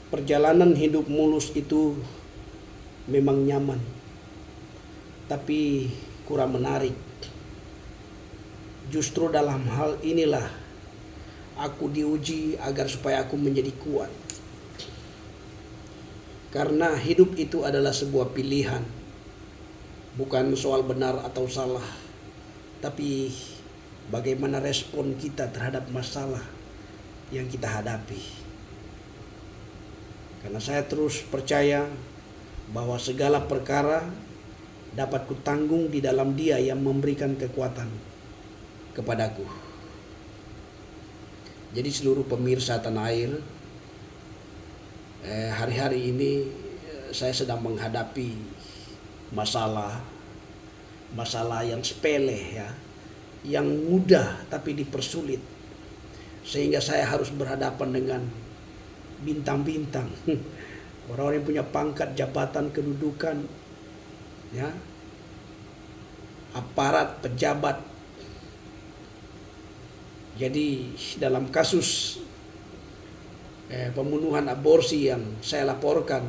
Perjalanan hidup mulus itu memang nyaman, tapi kurang menarik. Justru dalam hal inilah aku diuji agar supaya aku menjadi kuat. Karena hidup itu adalah sebuah pilihan, bukan soal benar atau salah, tapi bagaimana respon kita terhadap masalah yang kita hadapi. Karena saya terus percaya bahwa segala perkara dapat kutanggung di dalam Dia yang memberikan kekuatan kepadaku. Jadi seluruh pemirsa tanah air, hari-hari ini saya sedang menghadapi masalah yang sepele ya, yang mudah tapi dipersulit, sehingga saya harus berhadapan dengan bintang-bintang, orang-orang yang punya pangkat, jabatan, kedudukan, ya, aparat, pejabat. Jadi dalam kasus pembunuhan aborsi yang saya laporkan,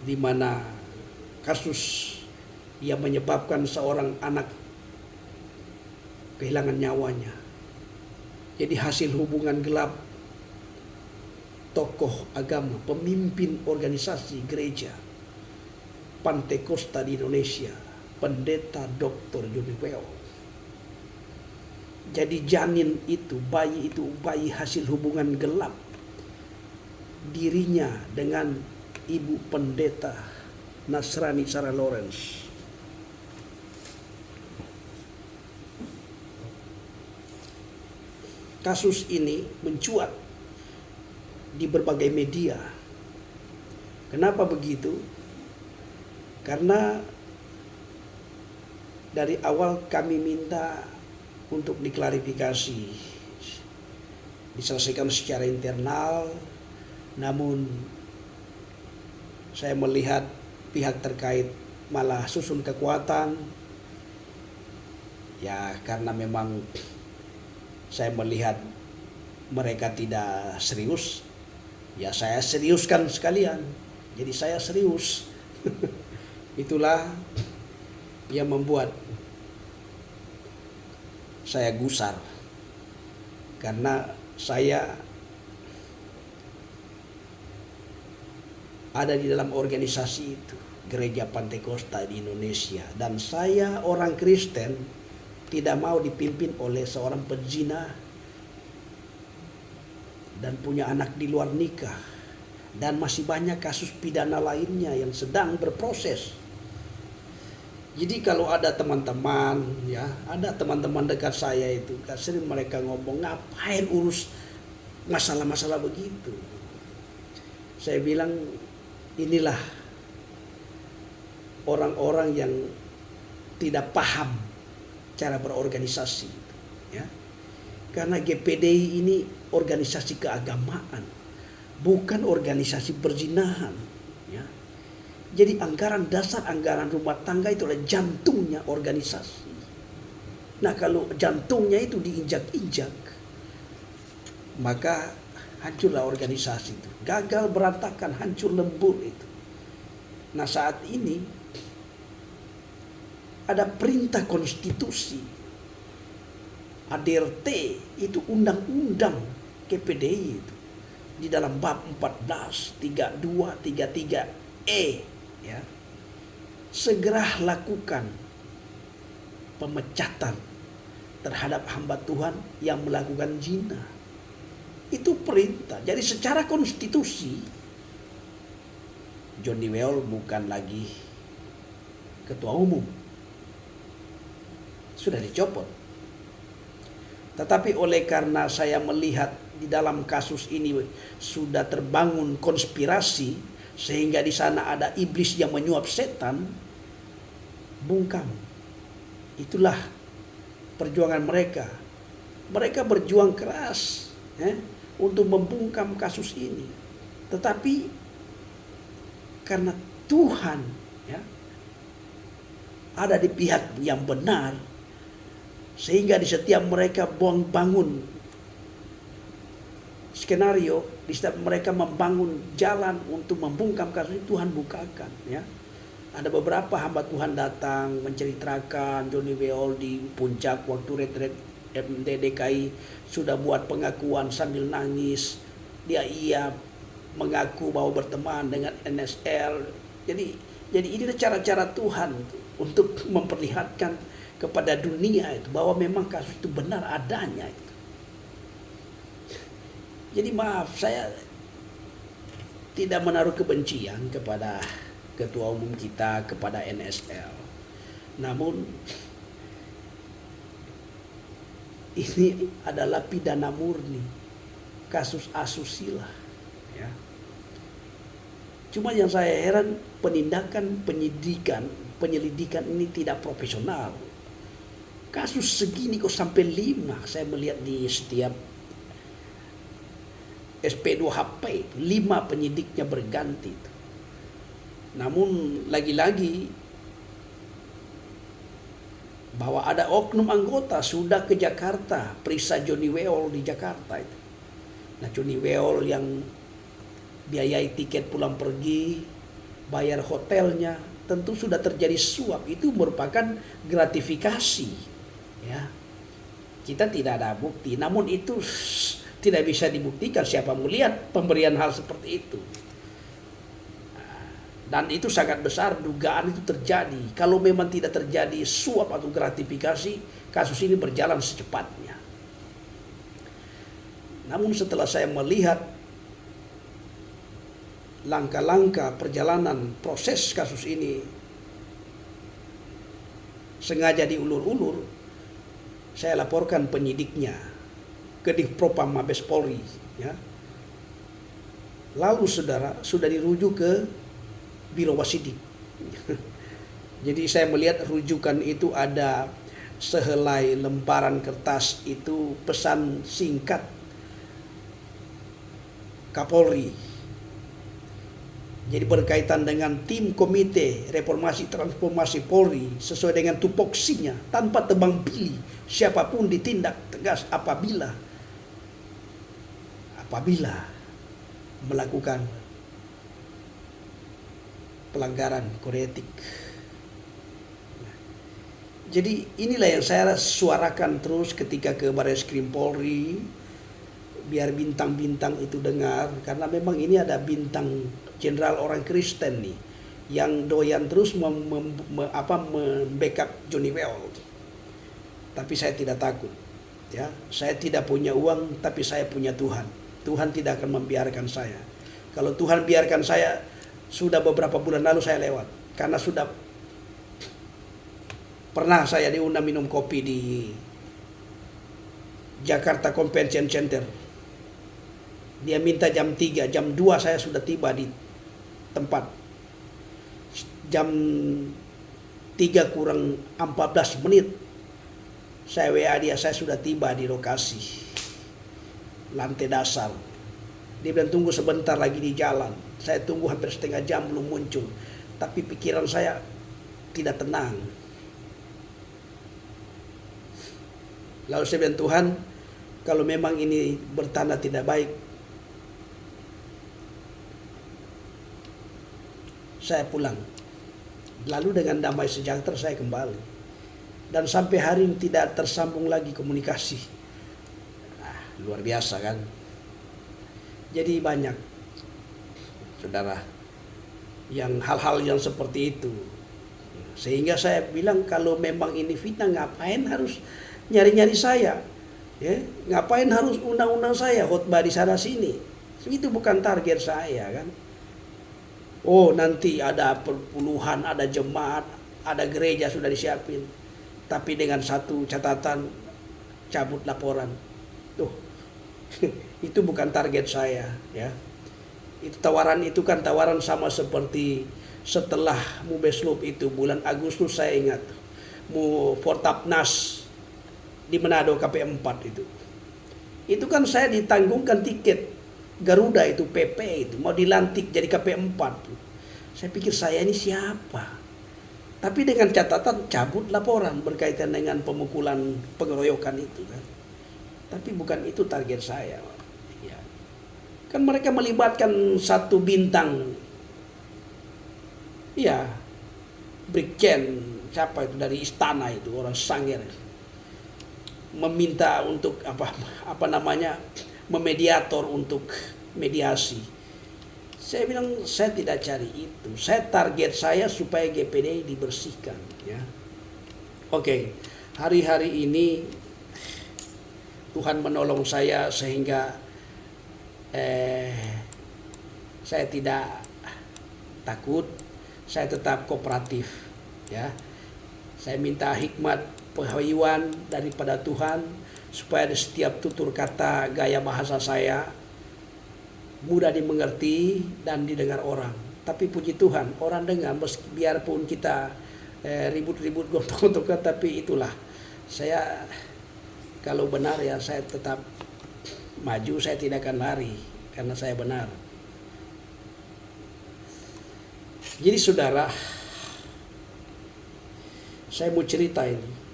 di mana kasus yang menyebabkan seorang anak kehilangan nyawanya. Jadi hasil hubungan gelap tokoh agama, pemimpin organisasi gereja Pantekosta di Indonesia, Pendeta Dr. Johnny Well. Jadi janin itu, bayi hasil hubungan gelap dirinya dengan ibu pendeta Nasrani Sarah Lawrence. Kasus ini mencuat di berbagai media. Kenapa begitu? Karena dari awal kami minta untuk diklarifikasi, diselesaikan secara internal, namun saya melihat pihak terkait malah susun kekuatan. Ya karena memang saya melihat mereka tidak serius, ya saya seriuskan sekalian. Jadi saya serius. Itulah yang membuat saya gusar, karena saya ada di dalam organisasi itu, Gereja Pantekosta di Indonesia, dan saya orang Kristen tidak mau dipimpin oleh seorang pezina dan punya anak di luar nikah, dan masih banyak kasus pidana lainnya yang sedang berproses. Jadi kalau ada teman-teman ya, ada teman-teman dekat saya itu, sering mereka ngomong, ngapain urus masalah-masalah begitu. Saya bilang, inilah orang-orang yang tidak paham cara berorganisasi, ya. Karena GPDI ini organisasi keagamaan, bukan organisasi perzinahan, ya. Jadi anggaran dasar, anggaran rumah tangga itu adalah jantungnya organisasi. Nah kalau jantungnya itu diinjak-injak, maka hancurlah organisasi itu. Gagal, berantakan, hancur lebur itu. Nah saat ini ada perintah konstitusi, ADRT, itu undang-undang GPDI itu. Di dalam bab 14, 32, 33E, ya, segera lakukan pemecatan terhadap hamba Tuhan yang melakukan zina. Itu perintah. Jadi secara konstitusi Johnny Well bukan lagi ketua umum, sudah dicopot. Tetapi oleh karena saya melihat di dalam kasus ini sudah terbangun konspirasi, sehingga di sana ada iblis yang menyuap setan, bungkam. Itulah perjuangan mereka. Mereka berjuang keras untuk membungkam kasus ini. Tetapi karena Tuhan ya ada di pihak yang benar, sehingga di setiap mereka bangun skenario di setiap mereka membangun jalan untuk membungkam kasus itu, Tuhan bukakan, ya. Ada beberapa hamba Tuhan datang menceritakan Johnny Weol di puncak waktu retret MD DKI sudah buat pengakuan sambil nangis. Ia mengaku bahwa berteman dengan NSL. Jadi ini cara-cara Tuhan untuk memperlihatkan kepada dunia itu bahwa memang kasus itu benar adanya itu. Jadi maaf, saya tidak menaruh kebencian kepada ketua umum kita, kepada NSL. Namun ini adalah pidana murni, kasus asusila, ya. Cuma yang saya heran, penyelidikan ini tidak profesional. Kasus segini kok sampai 5, saya melihat di setiap SP2HP itu 5 penyidiknya berganti itu. Namun lagi-lagi bahwa ada oknum anggota sudah ke Jakarta, periksa Johnny Weol di Jakarta itu. Nah, Johnny Weol yang biayai tiket pulang pergi, bayar hotelnya, tentu sudah terjadi suap. Itu merupakan gratifikasi, ya. Kita tidak ada bukti, namun itu tidak bisa dibuktikan. Siapa melihat pemberian hal seperti itu? Dan itu sangat besar dugaan itu terjadi. Kalau memang tidak terjadi suap atau gratifikasi, kasus ini berjalan secepatnya. Namun setelah saya melihat langkah-langkah perjalanan proses kasus ini sengaja diulur-ulur, saya laporkan penyidiknya ke Divpropam Mabes Polri, ya. Lalu saudara sudah dirujuk ke Biro Wasidik. Jadi saya melihat rujukan itu ada sehelai lembaran kertas, itu pesan singkat Kapolri. Jadi berkaitan dengan tim komite reformasi transformasi Polri sesuai dengan tupoksinya, tanpa tebang pilih, siapapun ditindak tegas apabila melakukan pelanggaran kode etik. Jadi inilah yang saya suarakan terus ketika ke Barreskrim Polri, biar bintang-bintang itu dengar, karena memang ini ada bintang jenderal orang Kristen nih yang doyan terus membackup Johnny Weol. Tapi saya tidak takut, ya. Saya tidak punya uang, tapi saya punya Tuhan. Tuhan tidak akan membiarkan saya. Kalau Tuhan biarkan saya, sudah beberapa bulan lalu saya lewat, karena sudah pernah saya diundang minum kopi di Jakarta Convention Center. Dia minta jam 3, jam 2 saya sudah tiba di tempat. Jam 3 kurang 14 menit saya WA dia, saya sudah tiba di lokasi lantai dasar. Dia bilang tunggu sebentar lagi di jalan. Saya tunggu hampir setengah jam belum muncul. Tapi pikiran saya tidak tenang. Lalu saya bilang, Tuhan, kalau memang ini bertanda tidak baik, saya pulang. Lalu dengan damai sejahtera saya kembali. Dan sampai hari ini tidak tersambung lagi komunikasi. Luar biasa kan? Jadi banyak, saudara, yang hal-hal yang seperti itu. Sehingga saya bilang kalau memang ini fitnah, ngapain harus nyari-nyari saya? Ya, ngapain harus undang-undang saya khotbah di sana sini? Itu bukan target saya kan. Oh, nanti ada perpuluhan, ada jemaat, ada gereja sudah disiapin. Tapi dengan satu catatan, cabut laporan. Tuh, itu bukan target saya, ya. Itu tawaran itu kan tawaran sama seperti setelah Mubeslup itu bulan Agustus, saya ingat Fortapnas di Manado KP4 itu. Itu kan saya ditanggungkan tiket Garuda itu, PP itu mau dilantik jadi KP4. Saya pikir saya ini siapa? Tapi dengan catatan cabut laporan berkaitan dengan pemukulan, pengeroyokan itu kan. Tapi bukan itu target saya, ya. Kan mereka melibatkan satu bintang, ya, Brigjen siapa itu dari istana itu, orang Sangir, meminta untuk apa namanya, memediator untuk mediasi. Saya bilang saya tidak cari itu. Target saya supaya GPDI dibersihkan, ya. Oke, hari-hari ini Tuhan menolong saya sehingga saya tidak takut, saya tetap kooperatif, ya. Saya minta hikmat penghayyuan daripada Tuhan supaya di setiap tutur kata, gaya bahasa saya mudah dimengerti dan didengar orang. Tapi puji Tuhan, orang dengar biarpun kita ribut-ribut gontok-gontokan, tapi itulah saya, kalau benar ya saya tetap maju, saya tidak akan lari karena saya benar. Jadi saudara, saya mau cerita ini.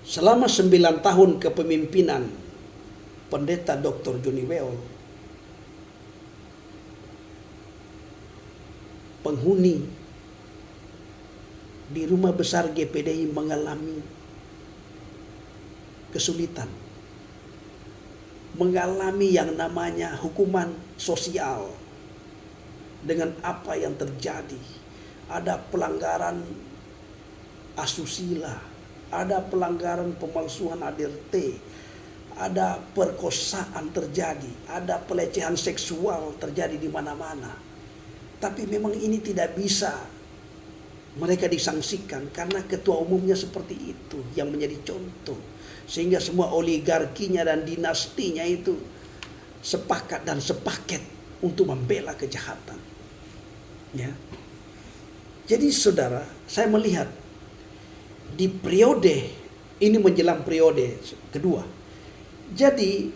Selama 9 tahun kepemimpinan Pendeta Dr. Johnny Weol, penghuni di rumah besar GPDI mengalami kesulitan, mengalami yang namanya hukuman sosial dengan apa yang terjadi. Ada pelanggaran asusila, ada pelanggaran pemalsuan ADRT, ada perkosaan terjadi, ada pelecehan seksual terjadi di mana-mana. Tapi memang ini tidak bisa mereka disangsikan karena ketua umumnya seperti itu yang menjadi contoh. Sehingga semua oligarkinya dan dinastinya itu sepakat dan sepaket untuk membela kejahatan. Ya. Jadi saudara, saya melihat di periode ini menjelang periode kedua. Jadi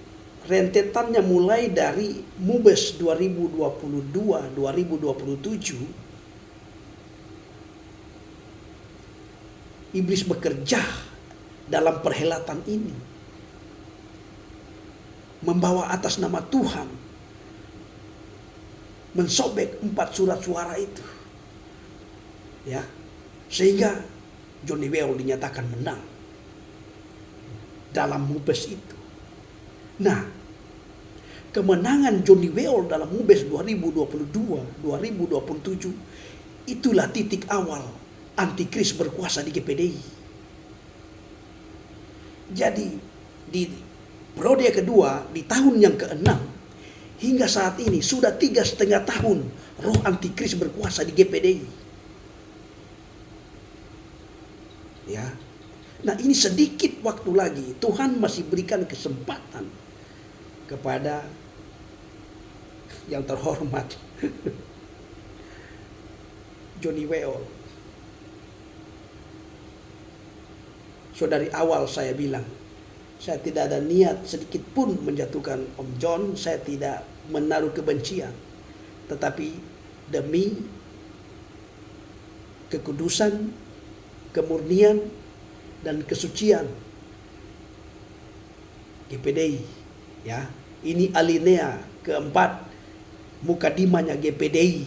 rentetannya mulai dari MUBES 2022-2027, iblis bekerja dalam perhelatan ini, membawa atas nama Tuhan, mensobek 4 surat suara itu, ya, sehingga Johnny Weol dinyatakan menang dalam MUBES itu. Nah, kemenangan Johnny Weol dalam MUBES 2022-2027 itulah titik awal antikris berkuasa di GPDI. Jadi di periode kedua, di tahun yang ke-6 hingga saat ini sudah 3,5 tahun roh antikris berkuasa di GPDI. Ya. Nah, ini sedikit waktu lagi Tuhan masih berikan kesempatan kepada yang terhormat Johnny Weol. So dari awal saya bilang, saya tidak ada niat sedikit pun menjatuhkan Om John, saya tidak menaruh kebencian. Tetapi demi kekudusan, kemurnian, dan kesucian GPDI, ya, ini alinea keempat mukadimahnya GPDI,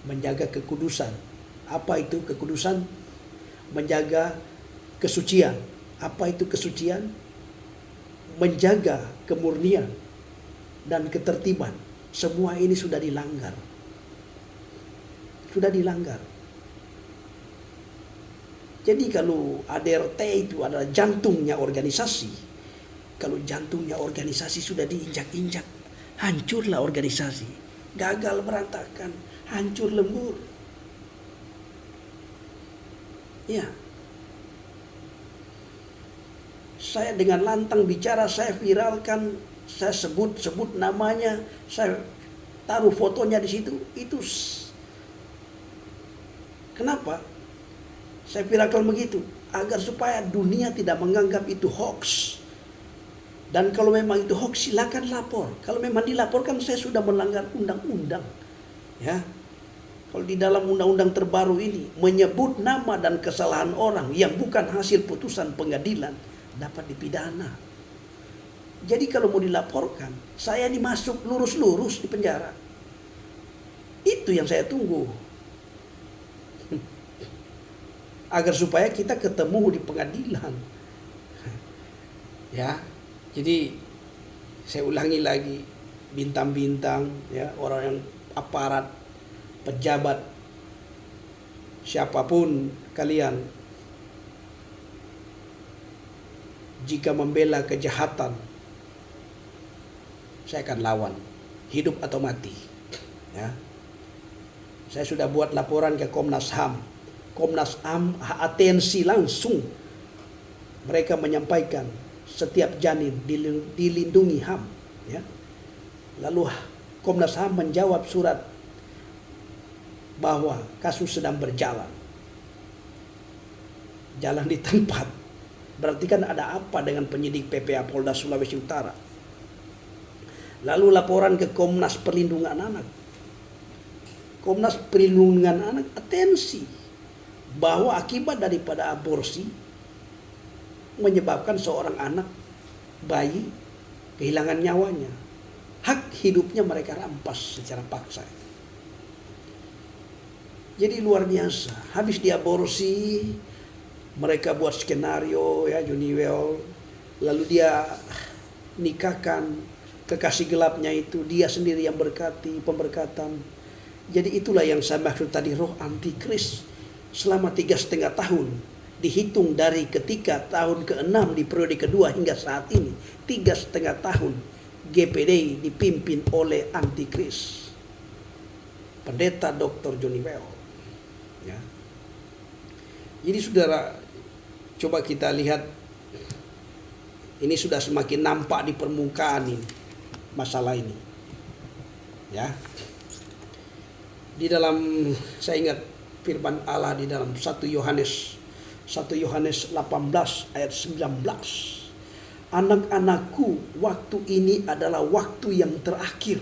menjaga kekudusan. Apa itu kekudusan? Menjaga kesucian. Apa itu kesucian? Menjaga kemurnian dan ketertiban. Semua ini sudah dilanggar. Sudah dilanggar. Jadi kalau ADRT itu adalah jantungnya organisasi, kalau jantungnya organisasi sudah diinjak-injak, hancurlah organisasi. Gagal, berantakan, hancur lembur. Ya. Saya dengan lantang bicara, saya viralkan, saya sebut namanya, saya taruh fotonya di situ. Itu kenapa? Saya viralkan begitu agar supaya dunia tidak menganggap itu hoax. Dan kalau memang itu hoax, silakan lapor. Kalau memang dilaporkan, saya sudah melanggar undang-undang. Ya. Kalau di dalam undang-undang terbaru ini menyebut nama dan kesalahan orang yang bukan hasil putusan pengadilan dapat dipidana. Jadi kalau mau dilaporkan, saya dimasuk lurus-lurus di penjara. Itu yang saya tunggu. Agar supaya kita ketemu di pengadilan. Ya, jadi saya ulangi lagi, bintang-bintang, ya, orang yang aparat, pejabat, siapapun kalian, jika membela kejahatan, saya akan lawan, hidup atau mati. Ya, saya sudah buat laporan ke Komnas HAM. Komnas HAM atensi langsung. Mereka menyampaikan setiap janin dilindungi HAM. Ya. Lalu Komnas HAM menjawab surat bahwa kasus sedang berjalan. Jalan di tempat. Berarti kan ada apa dengan penyidik PPA Polda Sulawesi Utara? Lalu laporan ke Komnas Perlindungan Anak. Komnas Perlindungan Anak atensi bahwa akibat daripada aborsi menyebabkan seorang anak, bayi, kehilangan nyawanya. Hak hidupnya mereka rampas secara paksa. Jadi luar biasa. Habis diaborsi, mereka buat skenario, ya, Juniwel. Lalu dia nikahkan kekasih gelapnya itu, dia sendiri yang berkati, pemberkatan. Jadi itulah yang saya maksud tadi, roh antikris. Selama 3,5 tahun, dihitung dari ketika tahun ke-6 di periode kedua hingga saat ini, 3,5 tahun GPD dipimpin oleh antikris, Pendeta Dr. Juniwel. Ya. Jadi saudara, coba kita lihat, ini sudah semakin nampak di permukaan ini, masalah ini. Ya. Di dalam, saya ingat firman Allah di dalam 1 Yohanes 18 ayat 19. Anak-anakku, waktu ini adalah waktu yang terakhir.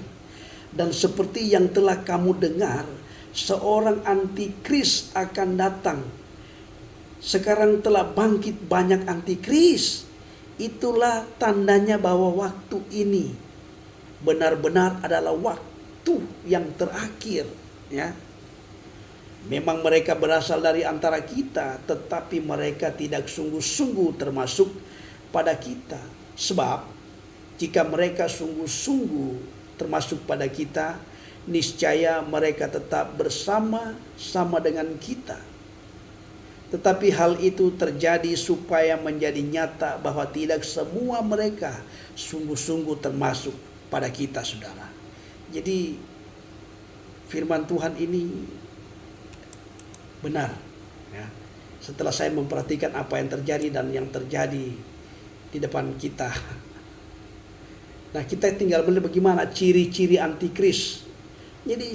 Dan seperti yang telah kamu dengar, seorang antikris akan datang. Sekarang telah bangkit banyak antikris. Itulah tandanya bahwa waktu ini benar-benar adalah waktu yang terakhir. Ya. Memang mereka berasal dari antara kita, tetapi mereka tidak sungguh-sungguh termasuk pada kita. Sebab jika mereka sungguh-sungguh termasuk pada kita, niscaya mereka tetap bersama-sama dengan kita. Tetapi hal itu terjadi supaya menjadi nyata bahwa tidak semua mereka sungguh-sungguh termasuk pada kita, saudara. Jadi firman Tuhan ini benar, ya. Setelah saya memperhatikan apa yang terjadi dan yang terjadi di depan kita. Nah, kita tinggal melihat bagaimana ciri-ciri antikris. Jadi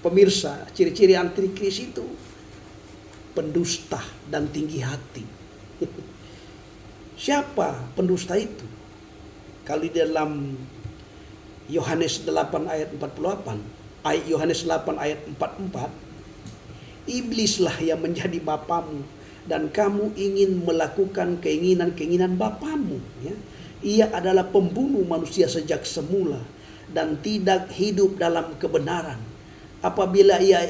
pemirsa, ciri-ciri antikris itu pendusta dan tinggi hati. Siapa pendusta itu? Kalau di dalam Yohanes 8 ayat 48, Yohanes 8 ayat 44, iblislah yang menjadi bapamu dan kamu ingin melakukan keinginan-keinginan bapamu. Ya. Ia adalah pembunuh manusia sejak semula dan tidak hidup dalam kebenaran. Apabila ia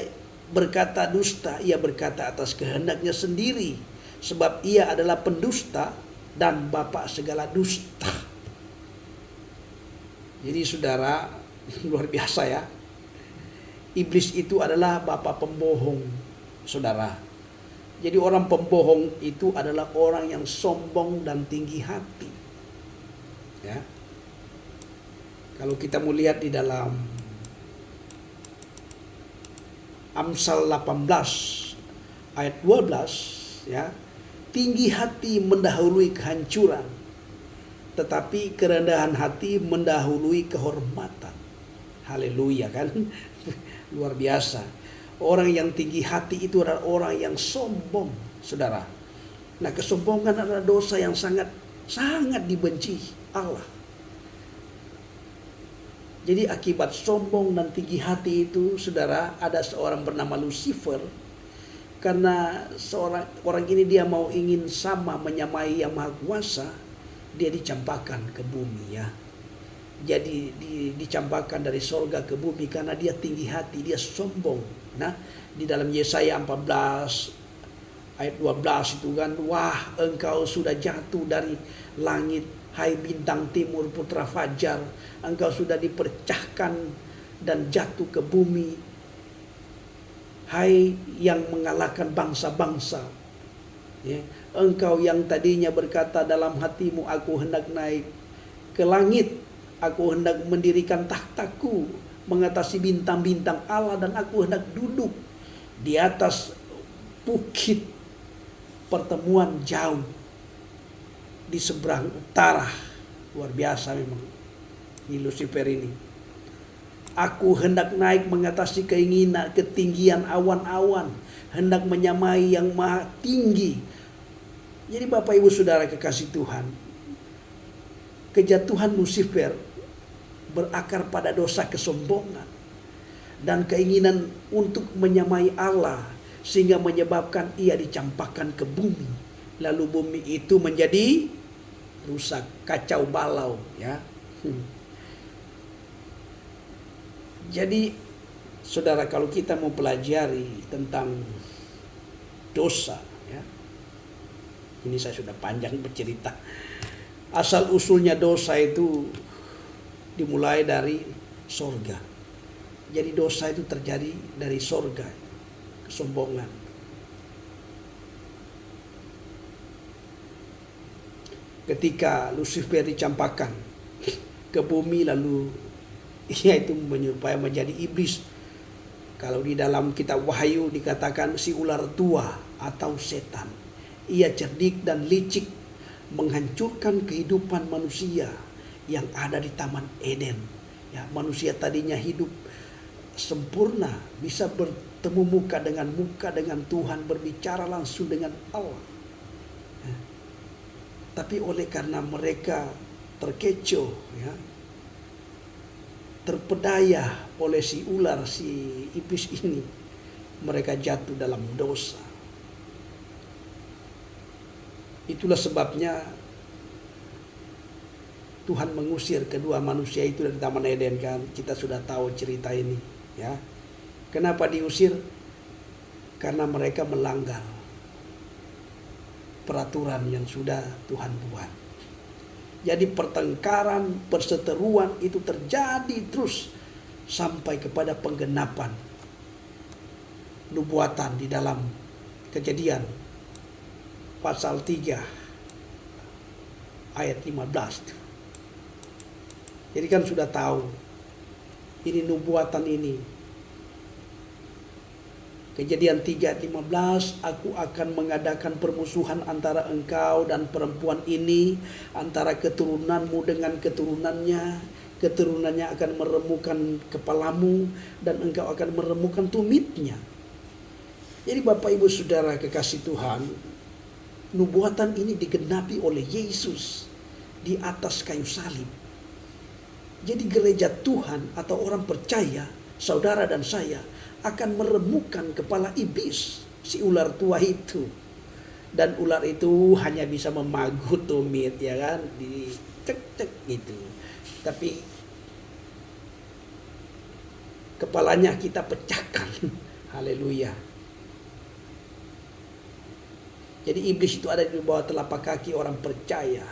berkata dusta, ia berkata atas kehendaknya sendiri, sebab ia adalah pendusta dan bapa segala dusta. Jadi saudara, luar biasa ya. Iblis itu adalah bapa pembohong, saudara. Jadi orang pembohong itu adalah orang yang sombong dan tinggi hati. Ya. Kalau kita mau lihat di dalam Amsal 18 ayat 12, ya, tinggi hati mendahului kehancuran, tetapi kerendahan hati mendahului kehormatan. Haleluya, kan? Luar biasa. Orang yang tinggi hati itu adalah orang yang sombong, saudara. Nah, kesombongan adalah dosa yang sangat dibenci Allah. Jadi akibat sombong dan tinggi hati itu, saudara, ada seorang bernama Lucifer. Karena orang ini dia ingin sama menyamai yang maha kuasa, dia dicampakkan ke bumi ya. Jadi dicampakkan dari sorga ke bumi karena dia tinggi hati, dia sombong. Nah, di dalam Yesaya 14 ayat 12 itu kan, wah engkau sudah jatuh dari langit, hai bintang timur putra fajar, engkau sudah dipercahkan dan jatuh ke bumi, hai yang mengalahkan bangsa-bangsa. Ya, engkau yang tadinya berkata dalam hatimu, aku hendak naik ke langit, aku hendak mendirikan takhtaku mengatasi bintang-bintang Allah, dan aku hendak duduk di atas bukit pertemuan jauh di seberang utara. Luar biasa memang di Lucifer ini. Aku hendak naik mengatasi ketinggian awan-awan, hendak menyamai yang maha tinggi. Jadi Bapak Ibu Saudara kekasih Tuhan, kejatuhan Lucifer berakar pada dosa kesombongan dan keinginan untuk menyamai Allah, sehingga menyebabkan ia dicampakkan ke bumi. Lalu bumi itu menjadi rusak, kacau balau ya. Jadi saudara, kalau kita mau pelajari tentang dosa ya, ini saya sudah panjang bercerita. Asal usulnya dosa itu dimulai dari sorga. Jadi dosa itu terjadi dari sorga, kesombongan. Ketika Lucifer dicampakkan ke bumi, lalu ia itu menyerupai menjadi iblis. Kalau di dalam kitab Wahyu dikatakan si ular tua atau setan. Ia cerdik dan licik, menghancurkan kehidupan manusia yang ada di Taman Eden. Ya, manusia tadinya hidup sempurna, bisa bertemu muka dengan Tuhan, berbicara langsung dengan Allah. Ya. Tapi oleh karena mereka terkecoh, ya, terpedaya oleh si ular, si iblis ini, mereka jatuh dalam dosa. Itulah sebabnya Tuhan mengusir kedua manusia itu dari Taman Eden kan. Kita sudah tahu cerita ini ya. Kenapa diusir? Karena mereka melanggar peraturan yang sudah Tuhan buat. Jadi pertengkaran, perseteruan itu terjadi terus sampai kepada penggenapan nubuatan di dalam Kejadian pasal 3 ayat 15. Jadi kan sudah tahu ini nubuatan ini. Kejadian 3 ayat 15, aku akan mengadakan permusuhan antara engkau dan perempuan ini, antara keturunanmu dengan keturunannya. Keturunannya akan meremukkan kepalamu dan engkau akan meremukkan tumitnya. Jadi Bapak Ibu Saudara kekasih Tuhan, nubuatan ini digenapi oleh Yesus di atas kayu salib. Jadi gereja Tuhan atau orang percaya, saudara dan saya, akan meremukkan kepala iblis, si ular tua itu. Dan ular itu hanya bisa memagut tumit, ya kan, di cek-cek gitu. Tapi kepalanya kita pecahkan. Haleluya. Jadi iblis itu ada di bawah telapak kaki orang percaya.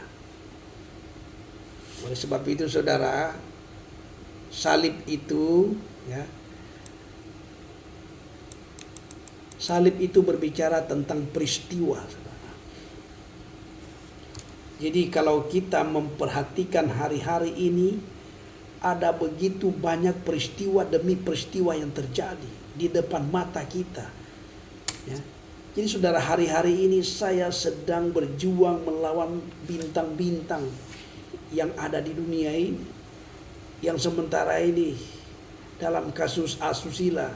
Oleh sebab itu saudara, salib itu ya, salib itu berbicara tentang peristiwa, saudara. Jadi kalau kita memperhatikan hari-hari ini, ada begitu banyak peristiwa demi peristiwa yang terjadi di depan mata kita. Ya. Jadi saudara, hari-hari ini saya sedang berjuang melawan bintang-bintang yang ada di dunia ini. Yang sementara ini dalam kasus asusila,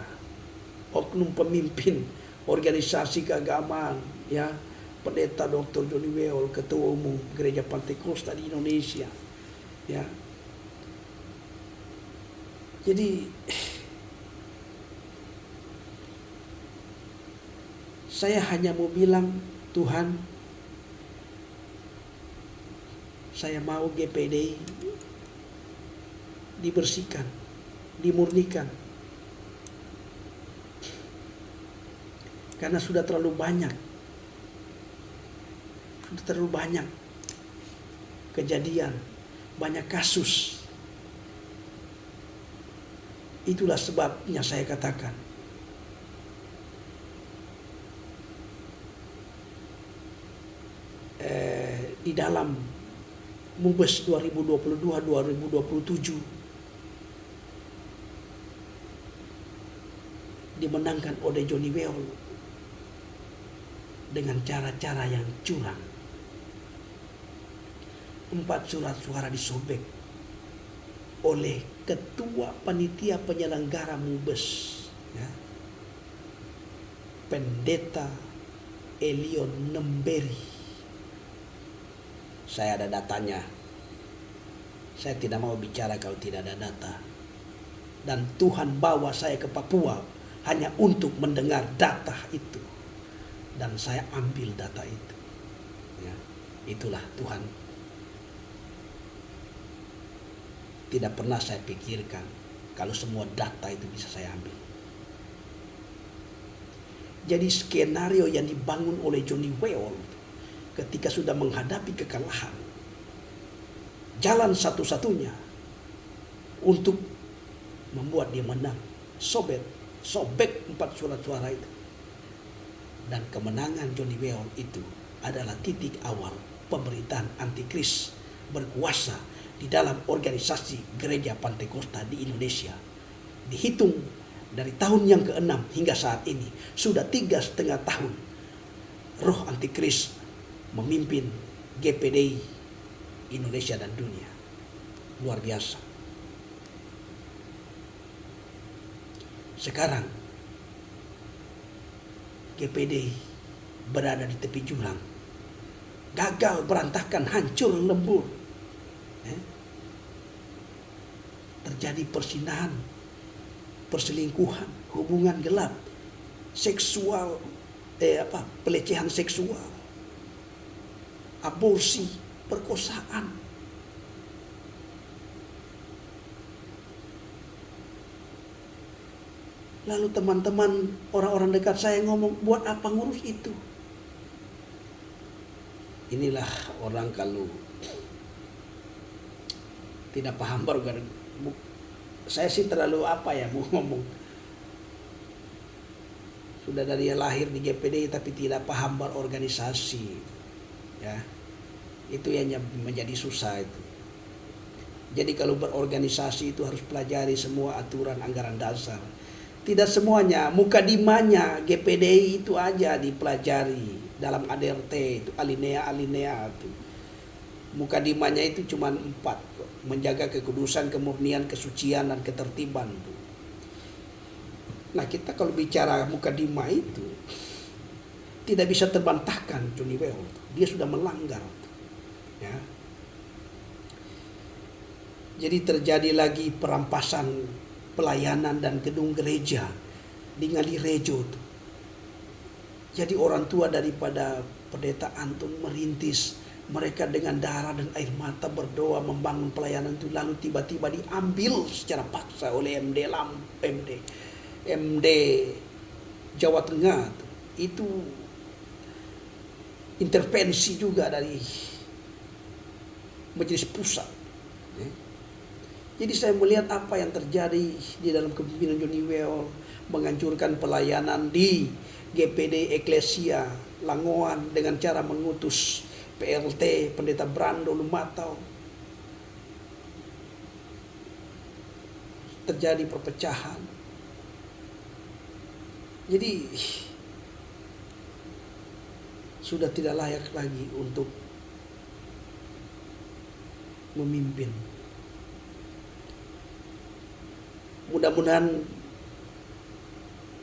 oknum pemimpin organisasi keagamaan, ya, Pendeta Dr. Johnny Weol, Ketua Umum Gereja Pantekosta di Indonesia, ya. Jadi saya hanya mau bilang, Tuhan, Saya mau GPD dibersihkan, dimurnikan. Karena sudah terlalu banyak kejadian, banyak kasus. Itulah sebabnya saya katakan, di dalam MUBES 2022-2027 dimenangkan oleh Johnny Weol dengan cara-cara yang curang. 4 surat suara disobek oleh ketua panitia penyelenggara MUBES, ya, Pendeta Elion Nemberi. Saya ada datanya. Saya tidak mau bicara kalau tidak ada data. Dan Tuhan bawa saya ke Papua hanya untuk mendengar data itu. Dan saya ambil data itu. Ya, itulah Tuhan. Tidak pernah saya pikirkan kalau semua data itu bisa saya ambil. Jadi skenario yang dibangun oleh Johnny Weol ketika sudah menghadapi kekalahan, jalan satu-satunya untuk membuat dia menang, sobek 4 surat suara itu. Dan kemenangan Johnny Weol itu adalah titik awal pemerintahan antikris berkuasa di dalam organisasi gereja Pantekosta di Indonesia. Dihitung dari tahun yang ke-6 hingga saat ini, sudah 3,5 tahun roh antikris memimpin GPD Indonesia dan dunia. Luar biasa. Sekarang GPD berada di tepi jurang, gagal, berantakan, hancur, lembur. Terjadi persinahan, perselingkuhan, hubungan gelap, seksual, pelecehan seksual, aborsi, perkosaan. Lalu teman-teman, orang-orang dekat saya ngomong, buat apa ngurus itu? Inilah orang kalau tidak paham baru. Saya sih terlalu mau ngomong. Sudah dari lahir di GPD tapi tidak paham berorganisasi. Ya, itu yang menjadi susah itu. Jadi kalau berorganisasi itu harus pelajari semua aturan anggaran dasar. Tidak semuanya, mukadimanya GPD itu aja dipelajari dalam ADRT itu, alinea itu. Mukadimanya itu cuma 4 kok. Menjaga kekudusan, kemurnian, kesucian, dan ketertiban. Nah, kita kalau bicara mukadimah itu tidak bisa terbantahkan Johnny Weol. Dia sudah melanggar. Ya. Jadi terjadi lagi perampasan pelayanan dan gedung gereja di Ngalirejo. Jadi orang tua daripada pendeta Anton merintis, mereka dengan darah dan air mata berdoa membangun pelayanan itu, lalu tiba-tiba diambil secara paksa oleh MD Jawa Tengah. Itu intervensi juga dari Majelis Pusat. Jadi saya melihat apa yang terjadi di dalam kepemimpinan Johnny Weol, menghancurkan pelayanan di GPD Eklesia Langoan dengan cara mengutus PLT Pendeta Brando Lumatau. Terjadi perpecahan. Jadi sudah tidak layak lagi untuk memimpin. Mudah-mudahan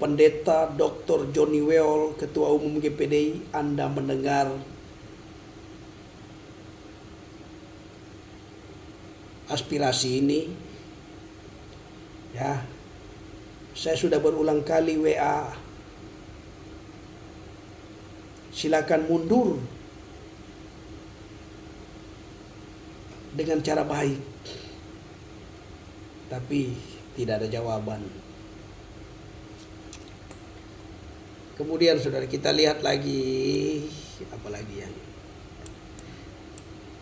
Pendeta Dr. Johnny Weol, Ketua Umum GPD, Anda mendengar aspirasi ini. Ya, saya sudah berulang kali WA. Silakan mundur. dengan cara baik. Tapi tidak ada jawaban. Kemudian saudara, kita lihat lagi apa lagi yang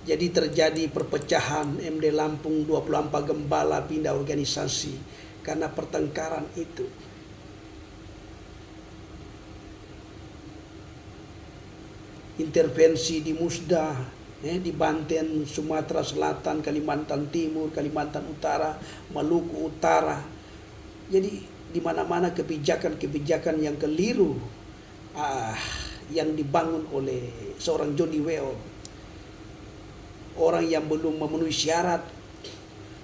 jadi terjadi perpecahan. MD Lampung 24 gembala pindah organisasi karena pertengkaran itu. Intervensi di Musda, di Banten, Sumatera Selatan, Kalimantan Timur, Kalimantan Utara, Maluku Utara. Jadi di mana-mana kebijakan-kebijakan yang keliru yang dibangun oleh seorang Johnny Weol, orang yang belum memenuhi syarat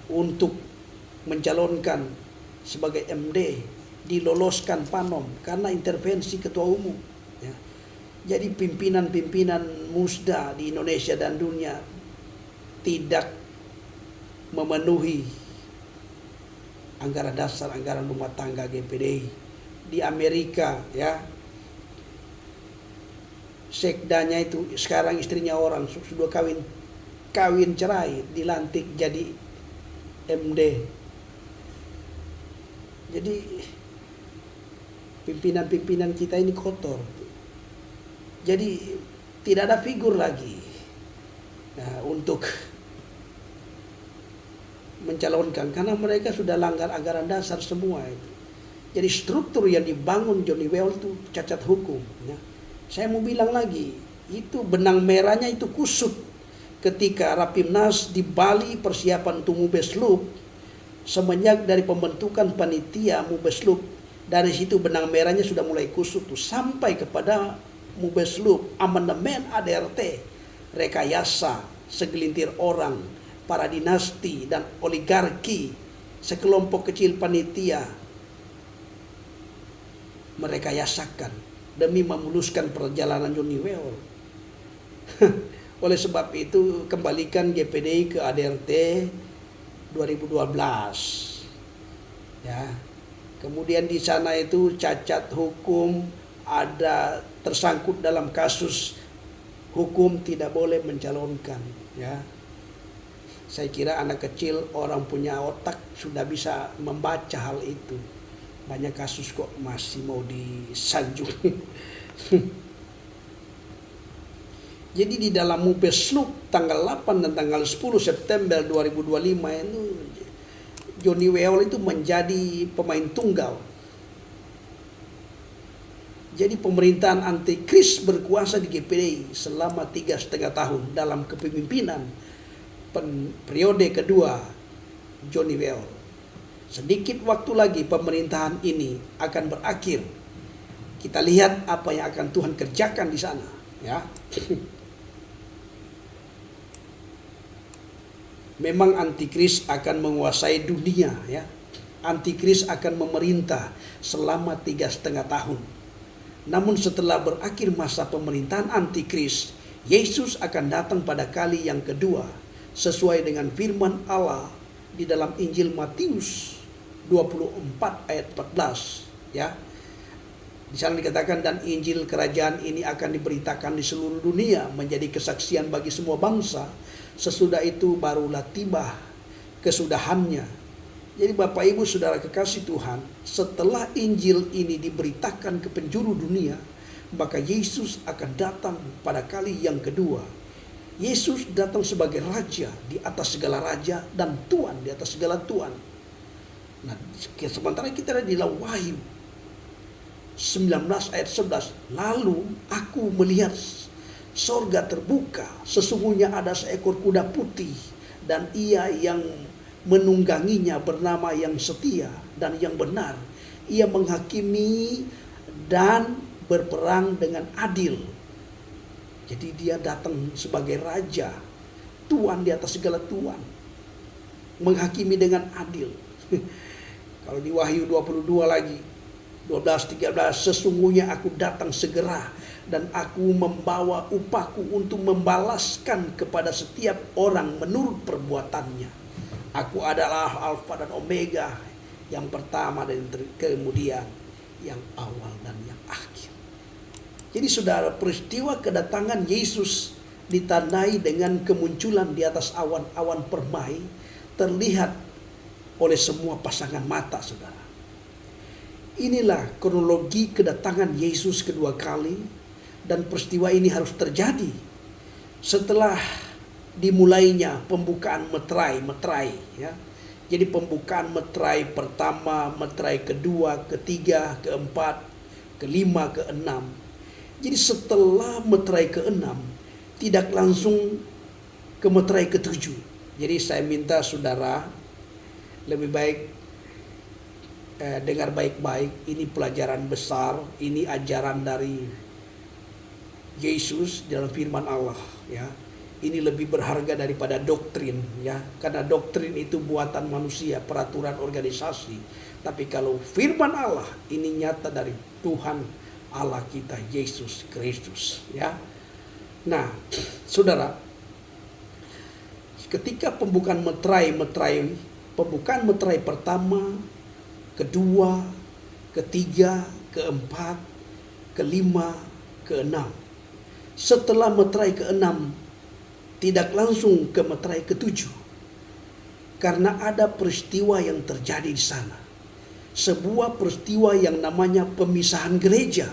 untuk mencalonkan sebagai MD, diloloskan Panom karena intervensi ketua umum. Ya. Jadi pimpinan-pimpinan Musda di Indonesia dan dunia tidak memenuhi anggaran dasar, anggaran rumah tangga GPDI. Di Amerika, ya, sekdanya itu sekarang istrinya orang sudah kawin cerai, dilantik jadi MD. Jadi pimpinan-pimpinan kita ini kotor. Jadi tidak ada figur lagi untuk mencalonkan, karena mereka sudah langgar anggaran dasar semua itu. Jadi struktur yang dibangun Johnny Weol itu cacat hukum. Ya. Saya mau bilang lagi, itu benang merahnya itu kusut ketika Rapimnas di Bali, persiapan untuk Mubeslup, semenjak dari pembentukan panitia Mubeslup, dari situ benang merahnya sudah mulai kusut tuh, sampai kepada Mubeslup, amandemen ADRT, rekayasa segelintir orang, para dinasti dan oligarki, sekelompok kecil panitia merekayasakan demi memuluskan perjalanan Johnny Weol. Oleh sebab itu kembalikan GPDI ke ADRT 2012. Ya. Kemudian di sana itu cacat hukum, ada tersangkut dalam kasus hukum, tidak boleh mencalonkan, ya. Saya kira anak kecil, orang punya otak sudah bisa membaca hal itu. Banyak kasus kok masih mau disanjung. Jadi di dalam Mubeslup tanggal 8 dan tanggal 10 September 2025 itu Johnny Weol itu menjadi pemain tunggal. Jadi pemerintahan antikris berkuasa di GPDI selama 3,5 tahun dalam kepemimpinan periode kedua Johnny Weol. Sedikit waktu lagi pemerintahan ini akan berakhir. Kita lihat apa yang akan Tuhan kerjakan di sana, ya. Memang antikris akan menguasai dunia, ya. Antikris akan memerintah selama 3,5 tahun. Namun setelah berakhir masa pemerintahan antikris, Yesus akan datang pada kali yang kedua sesuai dengan firman Allah di dalam Injil Matius 24 ayat 14, ya. Di sana dikatakan, dan Injil kerajaan ini akan diberitakan di seluruh dunia menjadi kesaksian bagi semua bangsa, sesudah itu barulah tiba kesudahannya. Jadi Bapak Ibu Saudara kekasih Tuhan, setelah Injil ini diberitakan ke penjuru dunia, maka Yesus akan datang pada kali yang kedua. Yesus datang sebagai Raja di atas segala Raja dan Tuan di atas segala Tuan. Nah, sementara kita ada di dalam Wahyu 19 ayat 11. Lalu aku melihat sorga terbuka, sesungguhnya ada seekor kuda putih, dan ia yang menungganginya bernama yang setia dan yang benar. Ia menghakimi dan berperang dengan adil. Jadi dia datang sebagai Raja, Tuan di atas segala Tuan, menghakimi dengan adil. Kalau di Wahyu 22 lagi 12-13, sesungguhnya aku datang segera dan aku membawa upahku untuk membalaskan kepada setiap orang menurut perbuatannya. Aku adalah Alfa dan Omega, yang pertama dan kemudian yang awal dan yang akhir. Jadi saudara, peristiwa kedatangan Yesus ditandai dengan kemunculan di atas awan-awan permai terlihat oleh semua pasangan mata, saudara. Inilah kronologi kedatangan Yesus kedua kali, dan peristiwa ini harus terjadi setelah dimulainya pembukaan meterai ya. Jadi pembukaan meterai pertama, meterai kedua, ketiga, keempat, kelima, keenam. Jadi setelah meterai keenam tidak langsung ke meterai ketujuh. Jadi saya minta saudara lebih baik dengar baik-baik, ini pelajaran besar, ini ajaran dari Yesus dalam firman Allah ya. Ini lebih berharga daripada doktrin ya, karena doktrin itu buatan manusia, peraturan organisasi. Tapi kalau firman Allah ini nyata dari Tuhan Allah kita Yesus Kristus ya. Nah, saudara, ketika pembukaan meterai pertama, kedua, ketiga, keempat, kelima, keenam. Setelah meterai keenam tidak langsung ke meterai ketujuh, karena ada peristiwa yang terjadi di sana. Sebuah peristiwa yang namanya pemisahan gereja.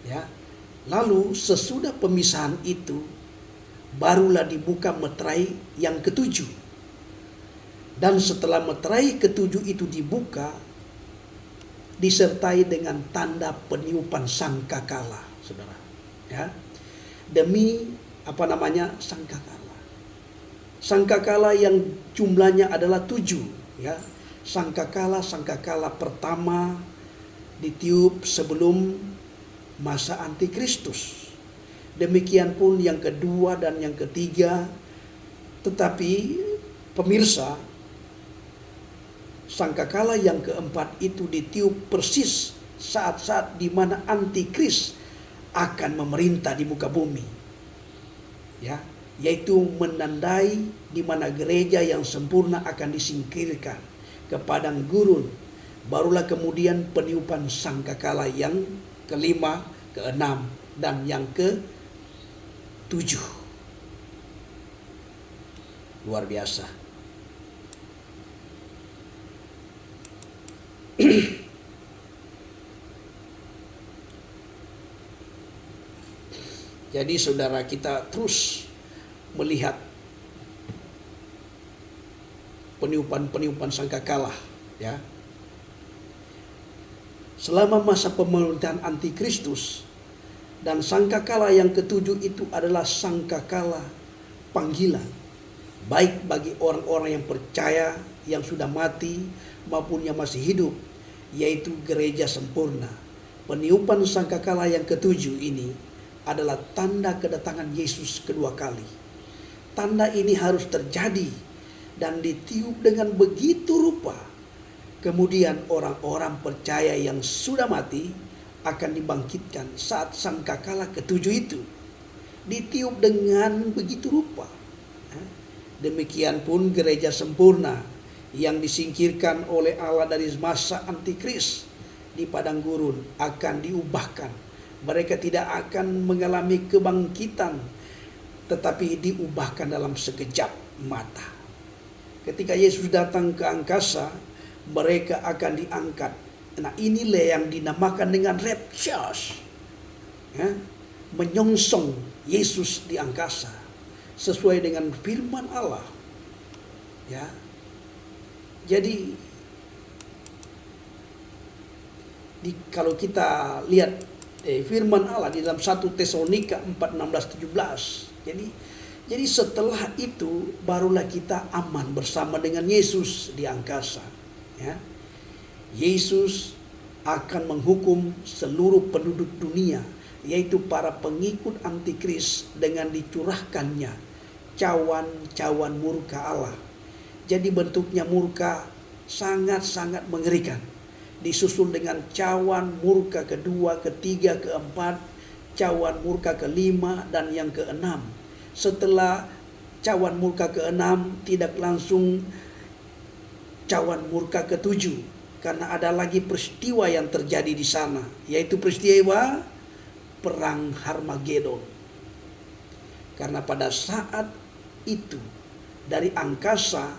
Ya. Lalu sesudah pemisahan itu barulah dibuka meterai yang ketujuh. Dan setelah meterai ketujuh itu dibuka, disertai dengan tanda peniupan sangkakala, saudara. Ya. Demi sangkakala. Sangkakala yang jumlahnya adalah 7 ya. Sangkakala pertama ditiup sebelum masa antikristus. Demikian pun yang kedua dan yang ketiga. Tetapi pemirsa, sangkakala yang keempat itu ditiup persis saat-saat di mana antikris akan memerintah di muka bumi. Ya, yaitu menandai di mana gereja yang sempurna akan disingkirkan ke padang gurun. Barulah kemudian peniupan sangkakala yang kelima, keenam, dan yang ke-7. Luar biasa. Jadi saudara, kita terus melihat peniupan sangkakala ya. Selama masa pemerintahan antikristus, dan sangkakala yang ketujuh itu adalah sangkakala panggilan, baik bagi orang-orang yang percaya, yang sudah mati maupun yang masih hidup, yaitu gereja sempurna. Peniupan sangkakala yang ketujuh ini adalah tanda kedatangan Yesus kedua kali. Tanda ini harus terjadi dan ditiup dengan begitu rupa. Kemudian orang-orang percaya yang sudah mati akan dibangkitkan saat sangkakala ketujuh itu ditiup dengan begitu rupa. Demikian pun gereja sempurna yang disingkirkan oleh Allah dari masa antikris di padang gurun akan diubahkan. Mereka tidak akan mengalami kebangkitan, tetapi diubahkan dalam sekejap mata. Ketika Yesus datang ke angkasa, mereka akan diangkat. Nah, inilah yang dinamakan dengan rapture. Ya, menyongsong Yesus di angkasa sesuai dengan firman Allah. Ya. Jadi kalau kita lihat firman Allah di dalam 1 Tesalonika 4:16-17. Jadi setelah itu barulah kita aman bersama dengan Yesus di angkasa. Ya. Yesus akan menghukum seluruh penduduk dunia, yaitu para pengikut antikris, dengan dicurahkannya cawan-cawan murka Allah. Jadi bentuknya murka sangat-sangat mengerikan. Disusul dengan cawan murka kedua, ketiga, keempat, cawan murka kelima, dan yang keenam. Setelah cawan murka keenam, tidak langsung cawan murka ketujuh, karena ada lagi peristiwa yang terjadi di sana, yaitu peristiwa perang Harmagedon. Karena pada saat itu dari angkasa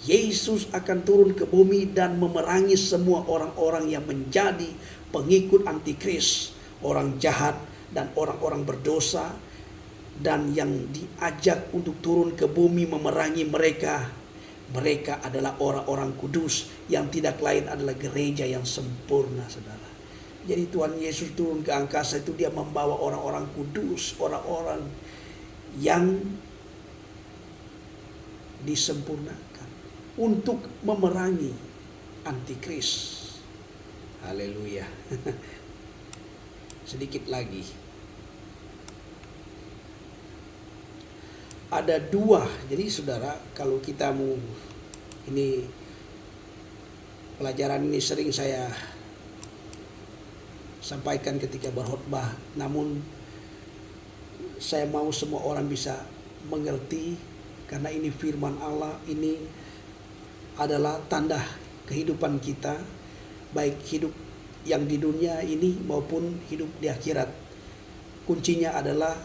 Yesus akan turun ke bumi dan memerangi semua orang-orang yang menjadi pengikut antikris, orang jahat dan orang-orang berdosa, dan yang diajak untuk turun ke bumi memerangi mereka. Mereka adalah orang-orang kudus yang tidak lain adalah gereja yang sempurna, saudara. Jadi Tuhan Yesus turun ke angkasa itu dia membawa orang-orang kudus, orang-orang yang disempurnakan untuk memerangi antikris. Haleluya. Sedikit lagi. Ada dua. Jadi saudara, kalau kita mau, ini pelajaran ini sering saya sampaikan ketika berkhotbah, namun saya mau semua orang bisa mengerti, karena ini firman Allah, ini adalah tanda kehidupan kita, baik hidup yang di dunia ini maupun hidup di akhirat. Kuncinya adalah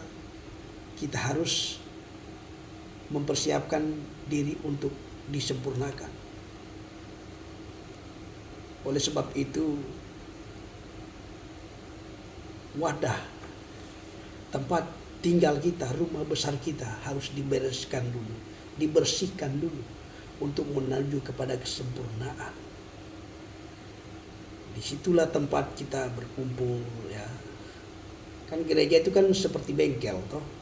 kita harus mempersiapkan diri untuk disempurnakan. Oleh sebab itu, wadah tempat tinggal kita, rumah besar kita harus dibereskan dulu, dibersihkan dulu untuk menuju kepada kesempurnaan. Disitulah tempat kita berkumpul, ya. Kan gereja itu kan seperti bengkel, toh.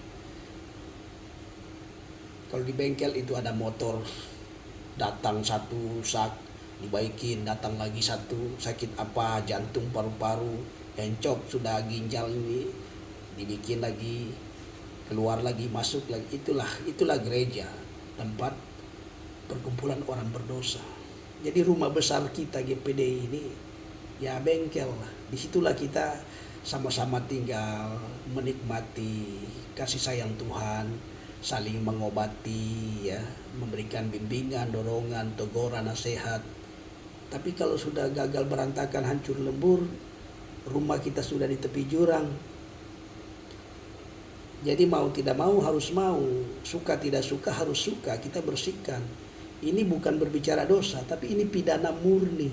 Kalau di bengkel itu ada motor, datang satu sak dibaikin, datang lagi satu, sakit apa, jantung, paru-paru, encok, sudah ginjal ini dibikin lagi, keluar lagi, masuk lagi. Itulah gereja, tempat perkumpulan orang berdosa. Jadi rumah besar kita GPD ini ya bengkel. Disitulah kita sama-sama tinggal, menikmati kasih sayang Tuhan, saling mengobati, ya, memberikan bimbingan, dorongan, teguran, nasihat. Tapi kalau sudah gagal, berantakan, hancur lebur, rumah kita sudah di tepi jurang. Jadi mau tidak mau harus mau, suka tidak suka harus suka, kita bersihkan. Ini bukan berbicara dosa, tapi ini pidana murni.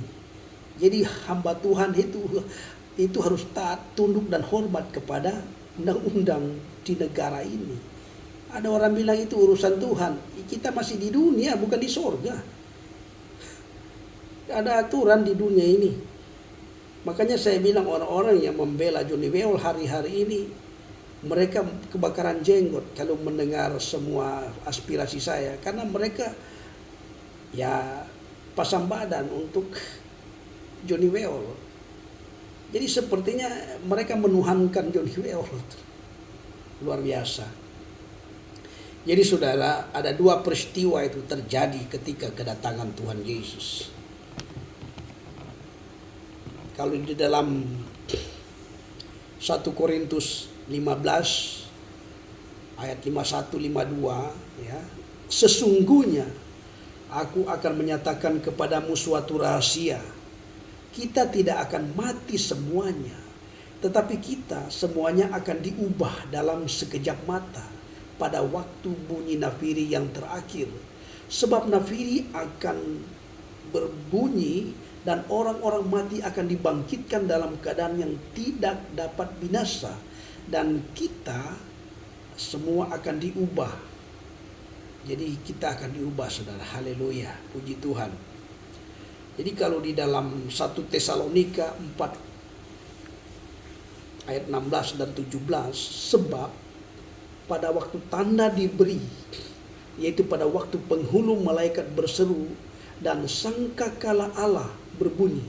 Jadi hamba Tuhan itu harus taat, tunduk dan hormat kepada undang-undang di negara ini. Ada orang bilang itu urusan Tuhan. Kita masih di dunia, bukan di sorga. Ada aturan di dunia ini. Makanya saya bilang orang-orang yang membela Johnny Weol hari-hari ini, mereka kebakaran jenggot kalau mendengar semua aspirasi saya. Karena mereka ya pasang badan untuk Johnny Weol. Jadi sepertinya mereka menuhankan Johnny Weol. Luar biasa. Jadi saudara, ada dua peristiwa itu terjadi ketika kedatangan Tuhan Yesus. Kalau di dalam 1 Korintus 15 ayat 51-52, ya, sesungguhnya aku akan menyatakan kepadamu suatu rahasia. Kita tidak akan mati semuanya, tetapi kita semuanya akan diubah dalam sekejap mata pada waktu bunyi nafiri yang terakhir. Sebab nafiri akan berbunyi dan orang-orang mati akan dibangkitkan dalam keadaan yang tidak dapat binasa, dan kita semua akan diubah. Jadi kita akan diubah, saudara. Haleluya, puji Tuhan. Jadi kalau di dalam 1 Tesalonika 4 ayat 16 dan 17, sebab pada waktu tanda diberi, yaitu pada waktu penghulu malaikat berseru dan sangkakala Allah berbunyi,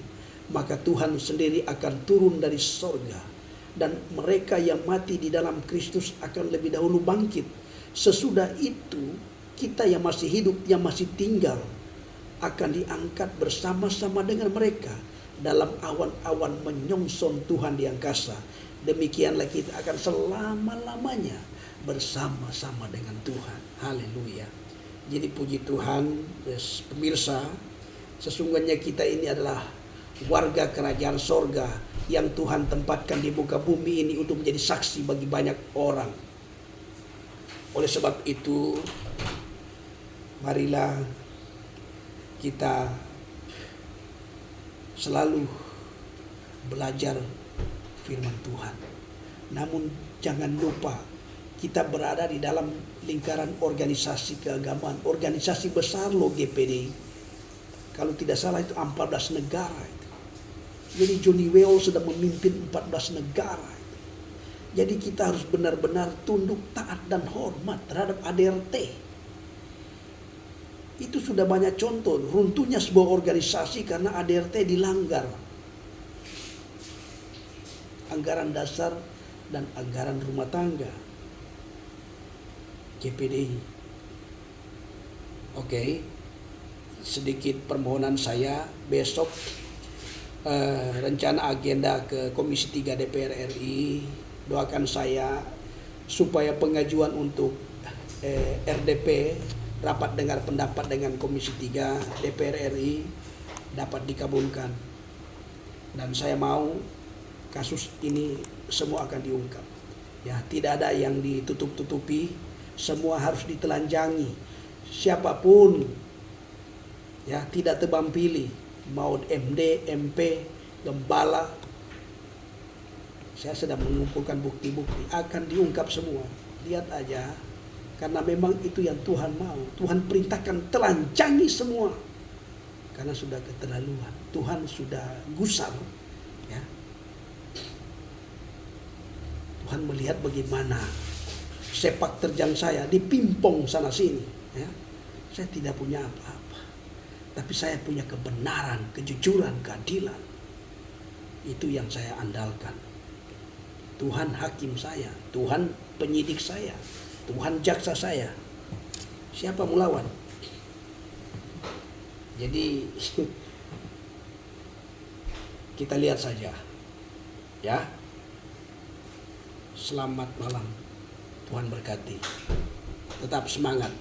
maka Tuhan sendiri akan turun dari sorga, dan mereka yang mati di dalam Kristus akan lebih dahulu bangkit. Sesudah itu kita yang masih hidup, yang masih tinggal, akan diangkat bersama-sama dengan mereka dalam awan-awan menyongsong Tuhan di angkasa. Demikianlah kita akan selama-lamanya bersama-sama dengan Tuhan. Haleluya. Jadi puji Tuhan, pemirsa, sesungguhnya kita ini adalah warga kerajaan sorga yang Tuhan tempatkan di muka bumi ini untuk menjadi saksi bagi banyak orang. Oleh sebab itu, marilah kita selalu belajar firman Tuhan. Namun jangan lupa kita berada di dalam lingkaran organisasi keagamaan, organisasi besar loh GPD. Kalau tidak salah itu 14 negara. Jadi Johnny Weol sudah memimpin 14 negara. Jadi kita harus benar-benar tunduk, taat dan hormat terhadap ADRT. Itu sudah banyak contoh runtuhnya sebuah organisasi karena ADRT dilanggar. Anggaran dasar dan anggaran rumah tangga GPDI. Oke, sedikit permohonan saya besok rencana agenda ke Komisi 3 DPR RI. Doakan saya supaya pengajuan untuk RDP rapat dengar pendapat dengan Komisi 3 DPR RI dapat dikabulkan. Dan saya mau kasus ini semua akan diungkap. Ya, tidak ada yang ditutup-tutupi, semua harus ditelanjangi. Siapapun ya, tidak tebang pilih, mau MD, MP, gembala. Saya sedang mengumpulkan bukti-bukti, akan diungkap semua. Lihat aja, karena memang itu yang Tuhan mau. Tuhan perintahkan telanjangi semua, karena sudah keterlaluan. Tuhan sudah gusar. Ya. Tuhan melihat bagaimana sepak terjang saya dipimpong sana sini. Ya. Saya tidak punya apa-apa, tapi saya punya kebenaran, kejujuran, keadilan. Itu yang saya andalkan. Tuhan hakim saya, Tuhan penyidik saya, Tuhan jaksa saya. Siapa melawan? Jadi kita lihat saja. Ya. Selamat malam. Tuhan berkati. Tetap semangat.